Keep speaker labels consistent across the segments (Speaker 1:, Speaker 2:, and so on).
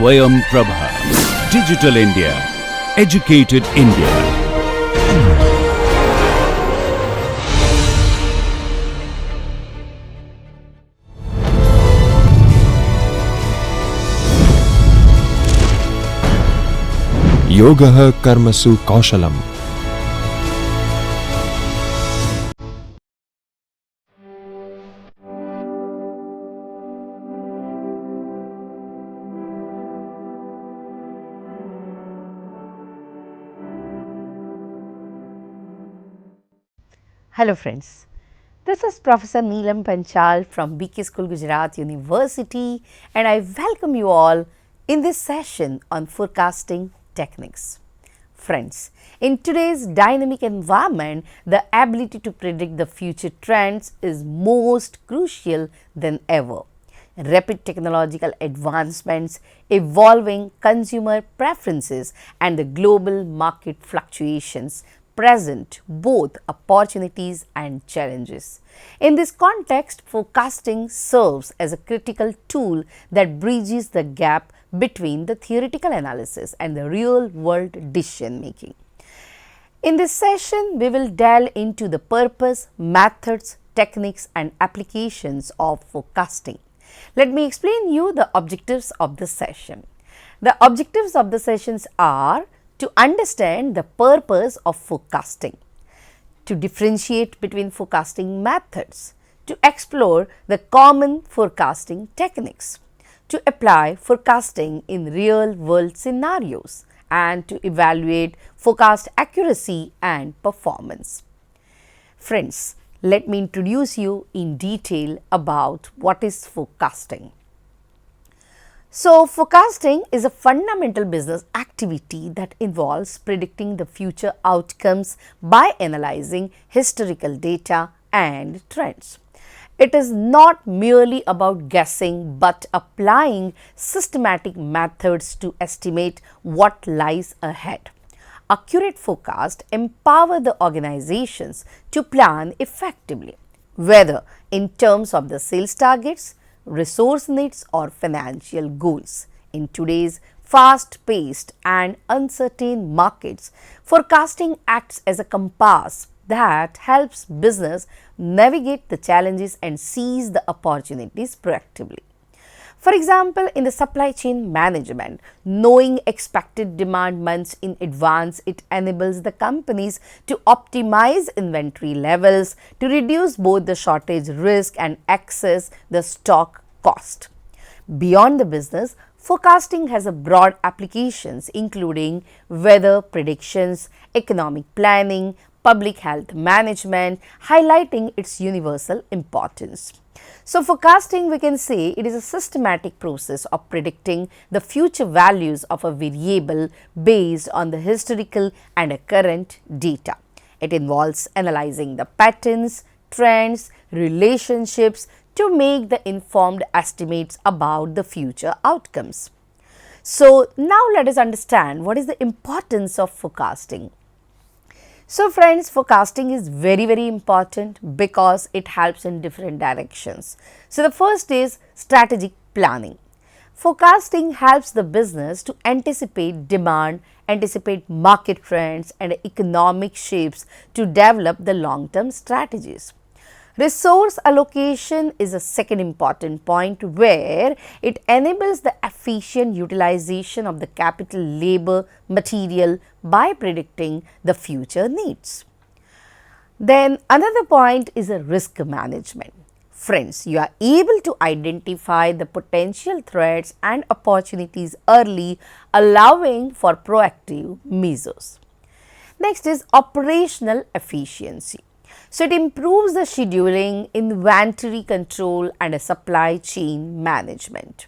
Speaker 1: Swayam Prabha. Digital India. Educated India.
Speaker 2: Yoga Karmasu Kaushalam.
Speaker 3: Hello friends, this is Professor Neelam Panchal from BK School Gujarat University and I welcome you all in this session on forecasting techniques. Friends, in today's dynamic environment, the ability to predict the future trends is most crucial than ever. Rapid technological advancements, evolving consumer preferences and the global market fluctuations present both opportunities and challenges. In this context, forecasting serves as a critical tool that bridges the gap between the theoretical analysis and the real world decision making. In this session, we will delve into the purpose, methods, techniques and applications of forecasting. Let me explain you the objectives of the session. The objectives of the sessions are to understand the purpose of forecasting, to differentiate between forecasting methods, to explore the common forecasting techniques, to apply forecasting in real world scenarios, and to evaluate forecast accuracy and performance. Friends, let me introduce you in detail about what is forecasting. So, forecasting is a fundamental business activity that involves predicting the future outcomes by analyzing historical data and trends. It is not merely about guessing but applying systematic methods to estimate what lies ahead. Accurate forecasts empower the organizations to plan effectively, whether in terms of the sales targets, resource needs or financial goals. In today's fast-paced and uncertain markets, forecasting acts as a compass that helps business navigate the challenges and seize the opportunities proactively. For example, in the supply chain management, knowing expected demand months in advance, it enables the companies to optimize inventory levels to reduce both the shortage risk and access the stock cost. Beyond the business, forecasting has a broad applications including weather predictions, economic planning, public health management, highlighting its universal importance. So, forecasting, we can say it is a systematic process of predicting the future values of a variable based on the historical and current data. It involves analyzing the patterns, trends, relationships to make the informed estimates about the future outcomes. So, now let us understand what is the importance of forecasting. So friends, forecasting is very important because it helps in different directions. So the first is strategic planning. Forecasting helps the business to anticipate demand, anticipate market trends and economic shifts to develop the long-term strategies. Resource allocation is a second important point where it enables the efficient utilization of the capital, labor, material by predicting the future needs. Then another point is a risk management. Friends, you are able to identify the potential threats and opportunities early, allowing for proactive measures. Next is operational efficiency. So, it improves the scheduling, inventory control and a supply chain management.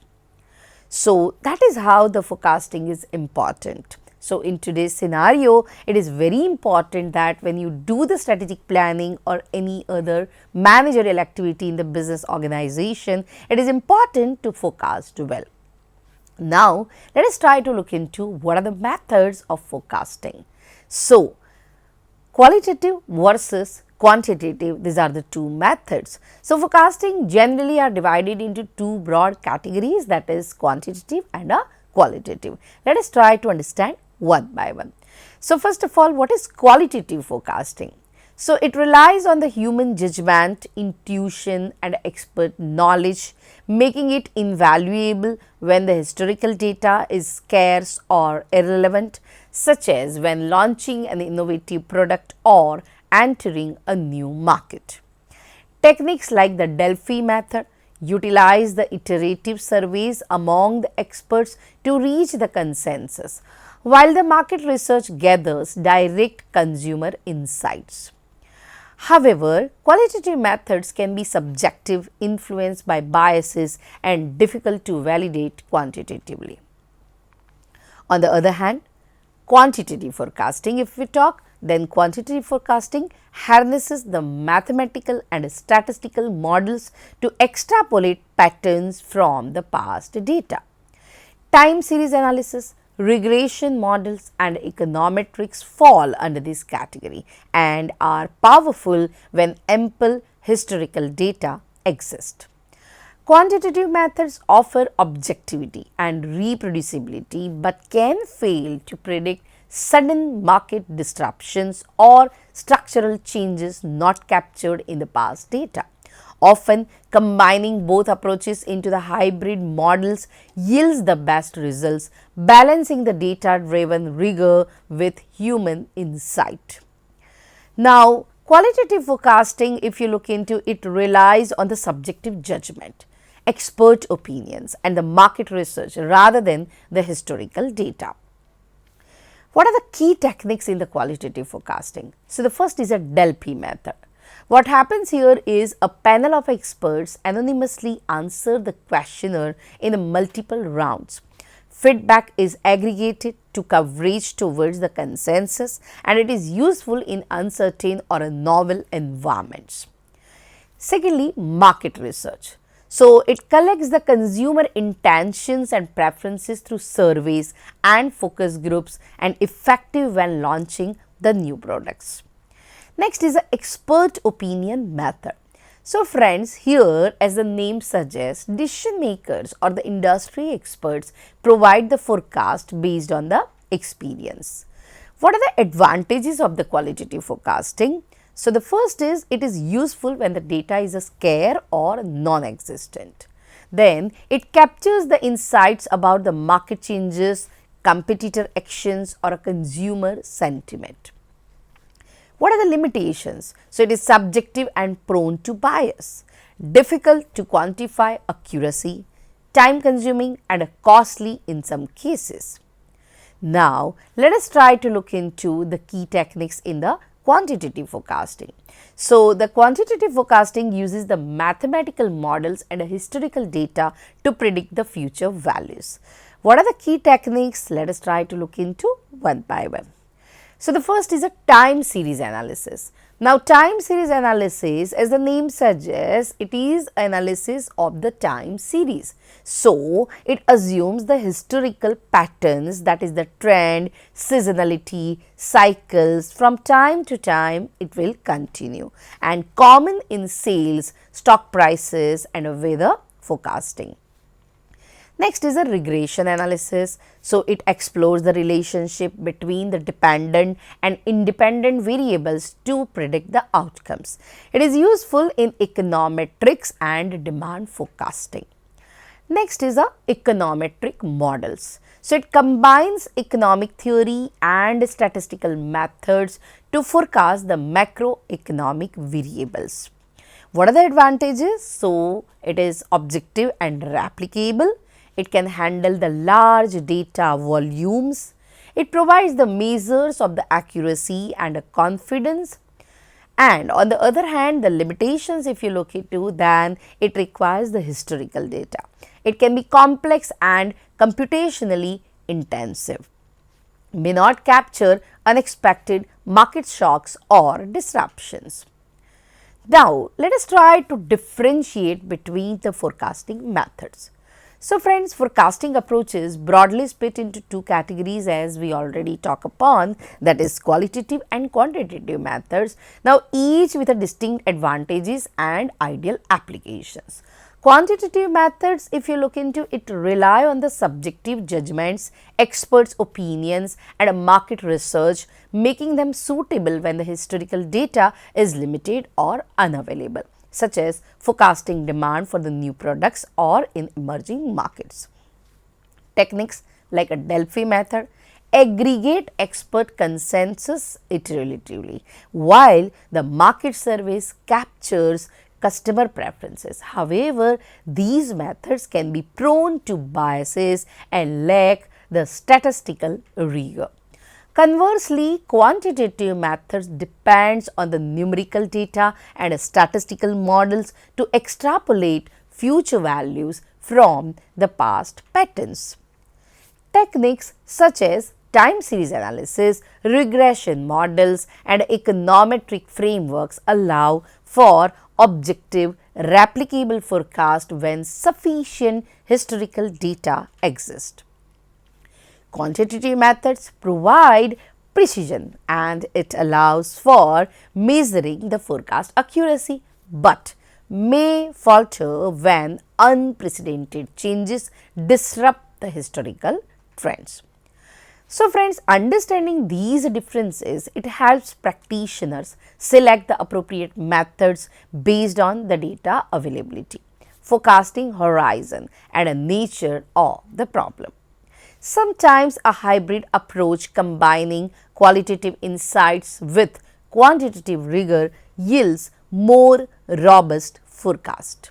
Speaker 3: So, that is how the forecasting is important. So, in today's scenario, it is very important that when you do the strategic planning or any other managerial activity in the business organization, it is important to forecast well. Now, let us try to look into what are the methods of forecasting. So, qualitative versus quantitative, these are the two methods. So, forecasting generally are divided into two broad categories, that is quantitative and a qualitative. Let us try to understand one by one. So, first of all, what is qualitative forecasting? So, it relies on the human judgment, intuition and expert knowledge, making it invaluable when the historical data is scarce or irrelevant, such as when launching an innovative product or entering a new market. Techniques like the Delphi method utilize the iterative surveys among the experts to reach the consensus, while the market research gathers direct consumer insights. However, qualitative methods can be subjective, influenced by biases and difficult to validate quantitatively. On the other hand, quantitative forecasting, if we talk, then quantitative forecasting harnesses the mathematical and statistical models to extrapolate patterns from the past data. Time series analysis, regression models and econometrics fall under this category and are powerful when ample historical data exist. Quantitative methods offer objectivity and reproducibility but can fail to predict sudden market disruptions or structural changes not captured in the past data. Often, combining both approaches into the hybrid models yields the best results, balancing the data-driven rigor with human insight. Now, qualitative forecasting, if you look into it, relies on the subjective judgment, expert opinions and the market research rather than the historical data. What are the key techniques in the qualitative forecasting? So, the first is a Delphi method. What happens here is a panel of experts anonymously answer the questionnaire in multiple rounds. Feedback is aggregated to coverage towards the consensus and it is useful in uncertain or novel environments. Secondly, market research. So, it collects the consumer intentions and preferences through surveys and focus groups and effective when launching the new products. Next is the expert opinion method. So, friends, here as the name suggests, decision makers or the industry experts provide the forecast based on the experience. What are the advantages of the qualitative forecasting? So, the first is it is useful when the data is scarce or non-existent. Then, it captures the insights about the market changes, competitor actions or a consumer sentiment. What are the limitations? So, it is subjective and prone to bias, difficult to quantify accuracy, time consuming and costly in some cases. Now, let us try to look into the key techniques in the quantitative forecasting. So, the quantitative forecasting uses the mathematical models and historical data to predict the future values. What are the key techniques? Let us try to look into one by one. So, the first is a time series analysis. Now, time series analysis, as the name suggests, it is analysis of the time series. So, it assumes the historical patterns, that is the trend, seasonality, cycles, from time to time it will continue and common in sales, stock prices and weather forecasting. Next is a regression analysis. So, it explores the relationship between the dependent and independent variables to predict the outcomes. It is useful in econometrics and demand forecasting. Next is a econometric models. So, it combines economic theory and statistical methods to forecast the macroeconomic variables. What are the advantages? So, it is objective and replicable. It can handle the large data volumes. It provides the measures of the accuracy and confidence. And on the other hand, the limitations, if you look into, then it requires the historical data. It can be complex and computationally intensive, may not capture unexpected market shocks or disruptions. Now, let us try to differentiate between the forecasting methods. So, friends, forecasting approaches broadly split into two categories as we already talked upon, that is qualitative and quantitative methods. Now, each with a distinct advantages and ideal applications. Quantitative methods, if you look into it, rely on the subjective judgments, experts' opinions and market research, making them suitable when the historical data is limited or unavailable, such as forecasting demand for the new products or in emerging markets. Techniques like a Delphi method aggregate expert consensus iteratively, while the market surveys captures customer preferences. However, these methods can be prone to biases and lack the statistical rigor. Conversely, quantitative methods depends on the numerical data and statistical models to extrapolate future values from the past patterns. Techniques such as time series analysis, regression models and econometric frameworks allow for objective, replicable forecast when sufficient historical data exist. Quantitative methods provide precision and it allows for measuring the forecast accuracy, but may falter when unprecedented changes disrupt the historical trends. So friends, understanding these differences, it helps practitioners select the appropriate methods based on the data availability, forecasting horizon and the nature of the problem. Sometimes a hybrid approach combining qualitative insights with quantitative rigor yields more robust forecast.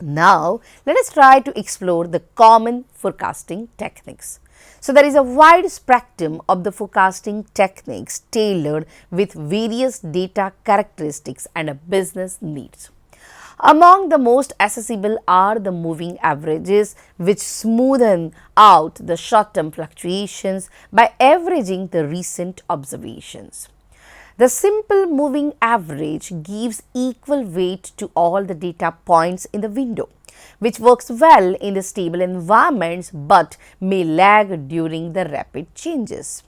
Speaker 3: Now, let us try to explore the common forecasting techniques. So, there is a wide spectrum of the forecasting techniques tailored with various data characteristics and business needs. Among the most accessible are the moving averages, which smoothen out the short-term fluctuations by averaging the recent observations. The simple moving average gives equal weight to all the data points in the window, which works well in the stable environments but may lag during the rapid changes.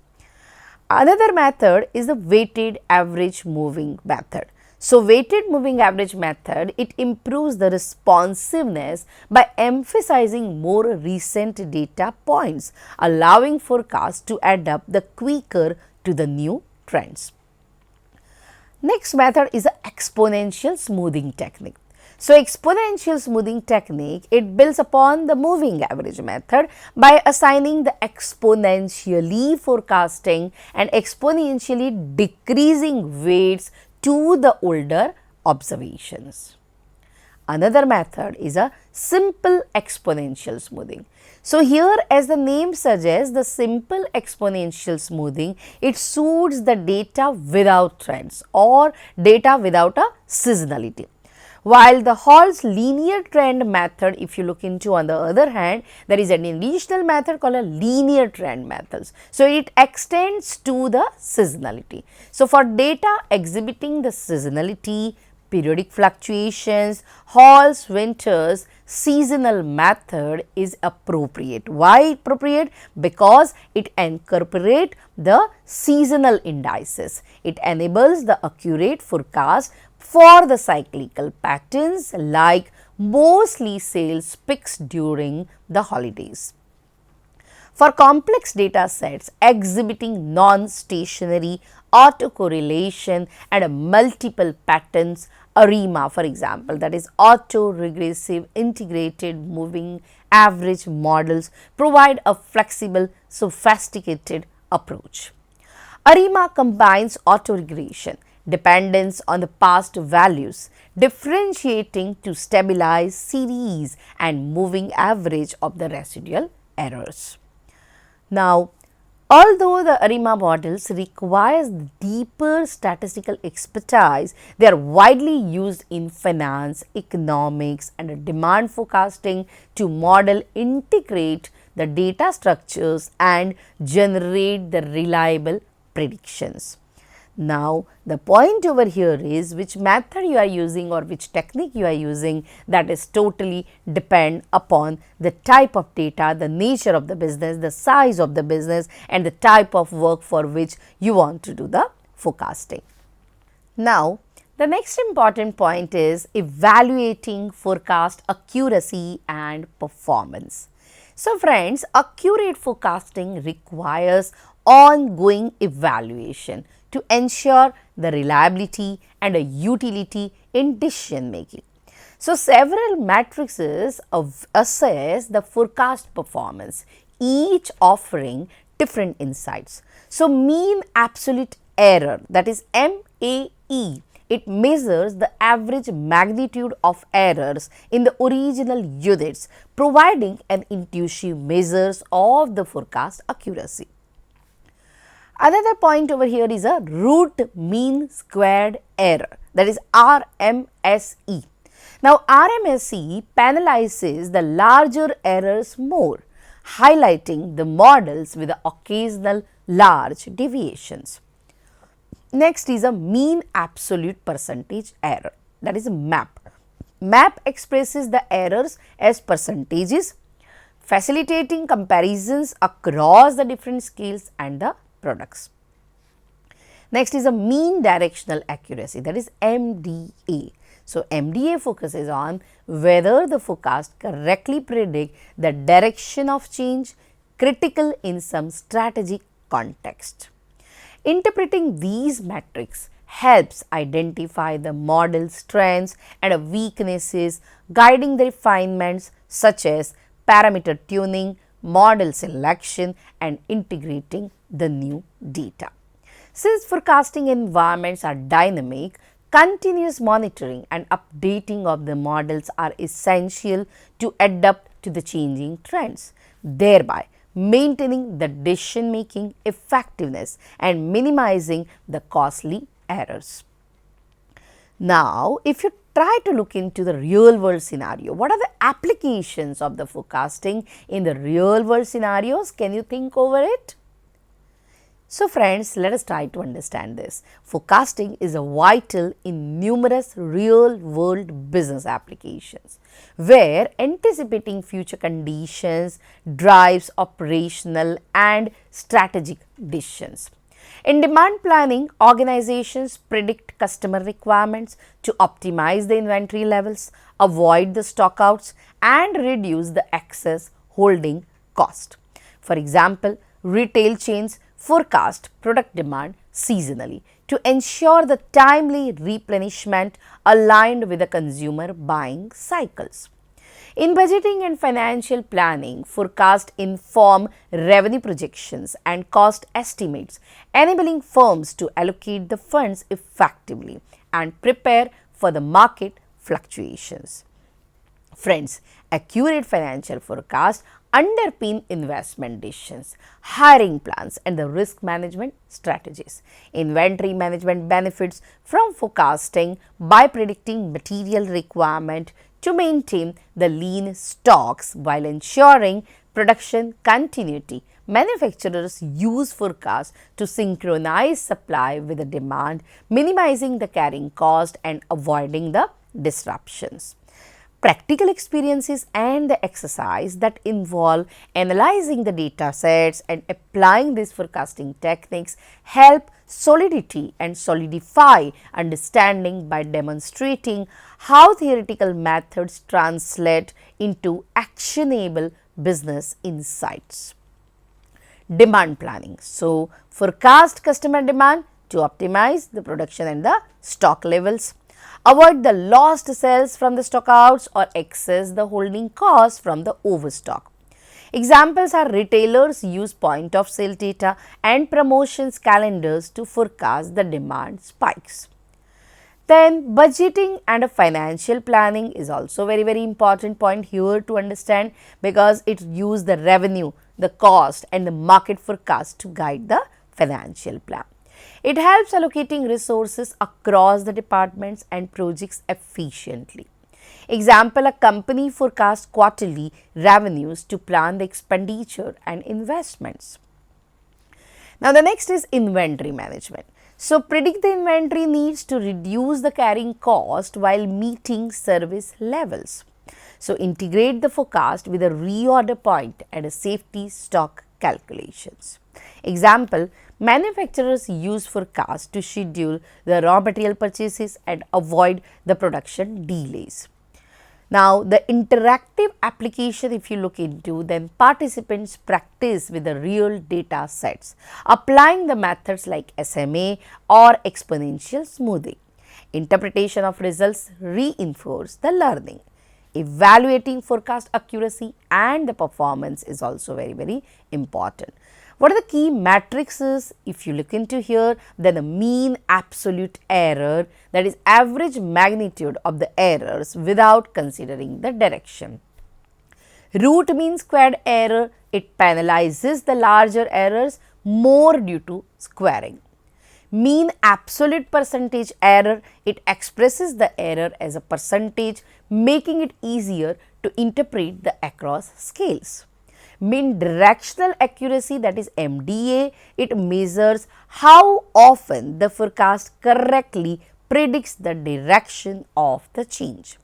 Speaker 3: Another method is the weighted average moving method. So, weighted moving average method, it improves the responsiveness by emphasizing more recent data points, allowing forecasts to adapt the quicker to the new trends. Next method is the exponential smoothing technique. So, exponential smoothing technique, it builds upon the moving average method by assigning the exponentially forecasting and exponentially decreasing weights to the older observations. Another method is a simple exponential smoothing. So, here as the name suggests, the simple exponential smoothing, it suits the data without trends or data without a seasonality. While the Hall's linear trend method, if you look into, on the other hand, there is an additional method called a linear trend methods. So, it extends to the seasonality. So, for data exhibiting the seasonality, periodic fluctuations, Hall's Winters seasonal method is appropriate. Why appropriate? Because it incorporates the seasonal indices. It enables the accurate forecast for the cyclical patterns like mostly sales peaks during the holidays. For complex data sets exhibiting non-stationary autocorrelation and multiple patterns, ARIMA for example, that is auto-regressive integrated moving average models, provide a flexible, sophisticated approach. ARIMA combines autoregression, dependence on the past values, differentiating to stabilize series and moving average of the residual errors. Now, although the ARIMA models requires deeper statistical expertise, they are widely used in finance, economics and demand forecasting to model, integrate the data structures and generate the reliable predictions. Now, the point over here is which method you are using or which technique you are using, that is totally depend upon the type of data, the nature of the business, the size of the business and the type of work for which you want to do the forecasting. Now, The next important point is evaluating forecast accuracy and performance. So friends, accurate forecasting requires ongoing evaluation to ensure the reliability and utility in decision making. So several matrices assess the forecast performance, each offering different insights. So mean absolute error, that is MAE, it measures the average magnitude of errors in the original units, providing an intuitive measures of the forecast accuracy. Another point over here is a root mean squared error, that is RMSE. Now RMSE penalizes the larger errors more, highlighting the models with the occasional large deviations. Next is a mean absolute percentage error, that is MAP. MAP expresses the errors as percentages, facilitating comparisons across the different scales and the products. Next is a mean directional accuracy, that is MDA. So MDA focuses on whether the forecast correctly predict the direction of change critical in some strategic context. Interpreting these metrics helps identify the model's strengths and weaknesses, guiding the refinements such as parameter tuning, model selection, and integrating the new data. Since forecasting environments are dynamic, continuous monitoring and updating of the models are essential to adapt to the changing trends, thereby maintaining the decision making effectiveness and minimizing the costly errors. Now, if you try to look into the real world scenario, what are the applications of the forecasting in the real world scenarios? Can you think over it? So friends, let us try to understand this. Forecasting is vital in numerous real world business applications, where anticipating future conditions drives operational and strategic decisions. In demand planning, organizations predict customer requirements to optimize the inventory levels, avoid the stockouts, and reduce the excess holding cost. For example, retail chains forecast product demand seasonally to ensure the timely replenishment aligned with the consumer buying cycles. In budgeting and financial planning, forecasts inform revenue projections and cost estimates, enabling firms to allocate the funds effectively and prepare for the market fluctuations. Friends, accurate financial forecasts underpin investment decisions, hiring plans, and the risk management strategies. Inventory management benefits from forecasting by predicting material requirement to maintain the lean stocks while ensuring production continuity. Manufacturers use forecasts to synchronize supply with the demand, minimizing the carrying cost and avoiding the disruptions. Practical experiences and the exercise that involve analyzing the data sets and applying these forecasting techniques help solidity and solidify understanding by demonstrating how theoretical methods translate into actionable business insights. Demand planning. So, forecast customer demand to optimize the production and the stock levels. Avoid the lost sales from the stockouts or excess the holding costs from the overstock. Examples are retailers use point of sale data and promotions calendars to forecast the demand spikes. Then budgeting and financial planning is also very important point here to understand, because it uses the revenue, the cost and the market forecast to guide the financial plan. It helps allocating resources across the departments and projects efficiently. Example, a company forecasts quarterly revenues to plan the expenditure and investments. Now, the next is inventory management. So, predict the inventory needs to reduce the carrying cost while meeting service levels. So, integrate the forecast with a reorder point and a safety stock calculations. Example, manufacturers use forecast to schedule the raw material purchases and avoid the production delays. Now, the interactive application, if you look into, then participants practice with the real data sets, applying the methods like SMA or exponential smoothing. Interpretation of results reinforce the learning. Evaluating forecast accuracy and the performance is also very important. What are the key matrices? If you look into here, then the mean absolute error, that is average magnitude of the errors without considering the direction. Root mean squared error, it penalizes the larger errors more due to squaring. Mean absolute percentage error, it expresses the error as a percentage, making it easier to interpret the across scales. Mean directional accuracy, that is MDA, it measures how often the forecast correctly predicts the direction of the change.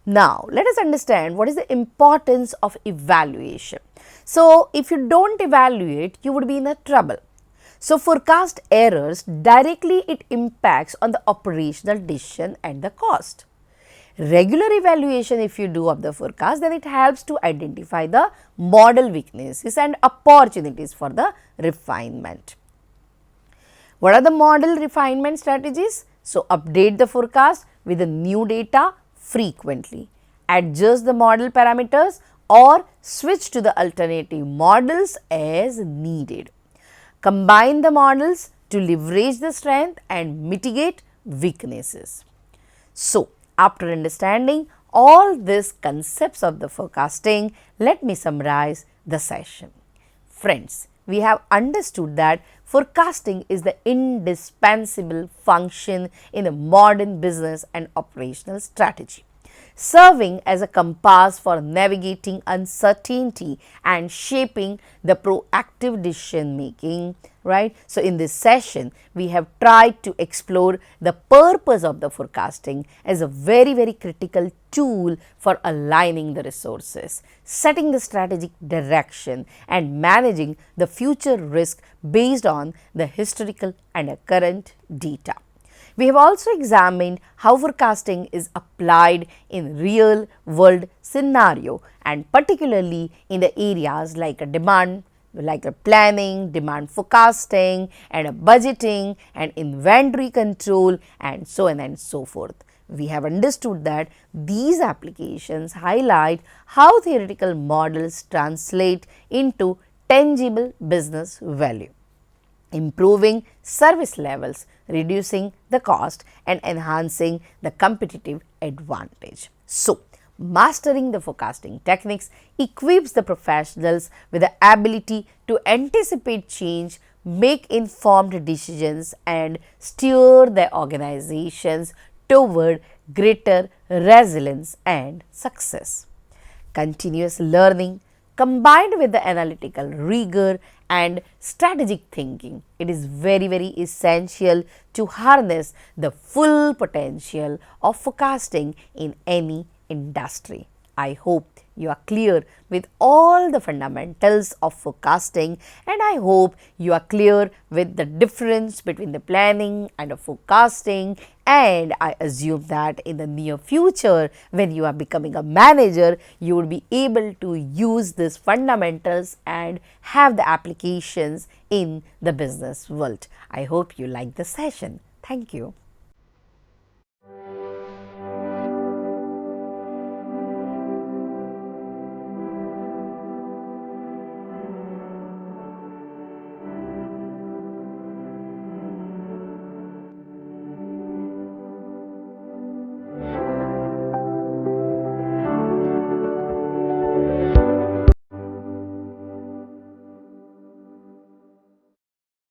Speaker 3: Now, let us understand what is the importance of evaluation. So, if you don't evaluate, you would be in a trouble. So, forecast errors directly it impacts on the operational decision and the cost. Regular evaluation, if you do of the forecast, then it helps to identify the model weaknesses and opportunities for the refinement. What are the model refinement strategies? So, update the forecast with the new data frequently, adjust the model parameters or switch to the alternative models as needed. Combine the models to leverage the strength and mitigate weaknesses. So, after understanding all these concepts of the forecasting, let me summarize the session. Friends, we have understood that forecasting is the indispensable function in a modern business and operational strategy, serving as a compass for navigating uncertainty and shaping the proactive decision making, right. So, in this session, we have tried to explore the purpose of the forecasting as a very critical tool for aligning the resources, setting the strategic direction and managing the future risk based on the historical and current data. We have also examined how forecasting is applied in real world scenario and particularly in the areas like a demand, like a planning, demand forecasting and a budgeting and inventory control and so on and so forth. We have understood that these applications highlight how theoretical models translate into tangible business value, improving service levels, reducing the cost and enhancing the competitive advantage. So, mastering the forecasting techniques equips the professionals with the ability to anticipate change, make informed decisions and steer their organizations toward greater resilience and success. Continuous learning combined with the analytical rigor and strategic thinking, it is very essential to harness the full potential of forecasting in any industry. I hope you are clear with all the fundamentals of forecasting and I hope you are clear with the difference between the planning and the forecasting, and I assume that in the near future when you are becoming a manager, you will be able to use these fundamentals and have the applications in the business world. I hope you like the session. Thank you.